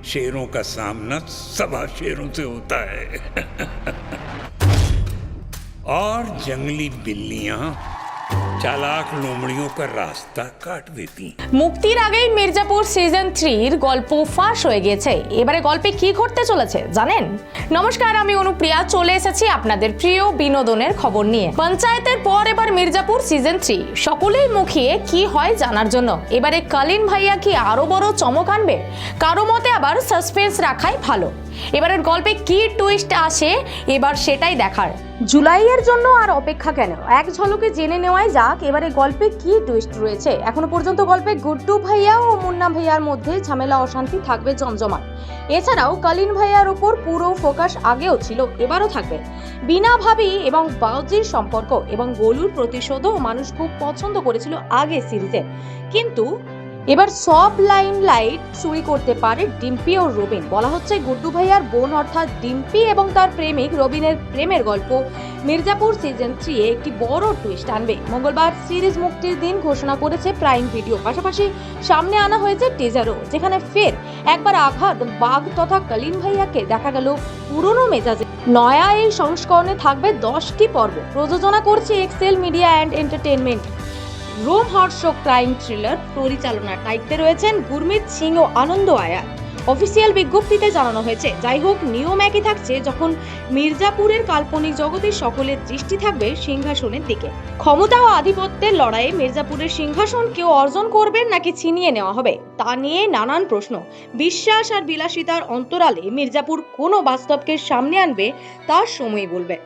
शेरों का सामना 1.25 शेरों से होता है। और जंगली बिल्लियां चालाक लोमड़ियों का रास्ता काट देती। মুক্তির আগেই মির্জাপুর সিজন 3 এর গল্প ফাঁস হয়ে গেছে। এবারে গল্পে কি ঘটতে চলেছে জানেন? নমস্কার, আমি অনুপ্রিয়া চলে এসেছি আপনাদের প্রিয় বিনোদনের খবর নিয়ে। পঞ্চায়েতের পর এবার মির্জাপুর সিজন 3 সকলেই মুখিয়ে কি হয় জানার জন্য। এবারে কালীন ভাইয়া কি আরো বড় চমক আনবে? কারো মতে আবার সাসপেন্স রাখাই ভালো। এবারের গল্পে কি টুইস্ট আসে এবার সেটাই দেখার। জুলাইয়ের জন্য আর অপেক্ষা কেন, এক ঝলকে জেনে নেওয়াই যাক এবারে গল্পে কি টুইস্ট রয়েছে। এখনো পর্যন্ত গল্পে গুড্ডু ভাইয়া ও মুন্না ভাইয়ার মধ্যে ঝামেলা অশান্তি থাকবে জমজমাট। এছাড়াও কালীন ভাইয়ার উপর পুরো ফোকাস আগেও ছিল, এবারও থাকবে। বিনা ভাবি এবং বাউজির সম্পর্ক এবং গোলুর প্রতিশোধও মানুষ খুব পছন্দ করেছিল আগে সিরিজে, কিন্তু এবার সব লাইট চুরি করতে পারে ডিম্পি ও রবিন। বলা হচ্ছে গুড্ডু ভাইয়ার বোন অর্থাৎ ডিম্পি এবং তার প্রেমিক রবিনের প্রেমের গল্প মির্জাপুর সিজন 3 এ একটি বড় টুইস্ট আনবে। মঙ্গলবার সিরিজ মুক্তির দিন ঘোষণা করেছে প্রাইম ভিডিও। পাশাপাশি সামনে আনা হয়েছে টিজারও, যেখানে ফের একবার আঘাত বাঘ তথা কালীন ভাইয়াকে দেখা গেল পুরনো মেজাজে। নয়া এই সংস্করণে থাকবে 10টি পর্ব। প্রযোজনা করছে এক্সেল মিডিয়া অ্যান্ড এন্টারটেনমেন্ট। রোমহর্ষক ক্রাইম থ্রিলার পরিচালনার দায়িত্বে রয়েছেন গুরমিত সিং ও আনন্দ আয়ার। অফিসিয়াল বিজ্ঞপ্তিতে জানানো হয়েছে, যাই হোক নিয়ম একই থাকছে, যখন মির্জাপুরের কাল্পনিক জগতে সকলের দৃষ্টি থাকবে সিংহাসনের দিকে। ক্ষমতা ও আধিপত্যের লড়াইয়ে মির্জাপুরের সিংহাসন কেউ অর্জন করবেন নাকি ছিনিয়ে নেওয়া হবে তা নিয়ে নানান প্রশ্ন। বিশ্বাস আর বিলাসিতার অন্তরালে মির্জাপুর কোনো বাস্তবকে সামনে আনবে তার সময় বলবে।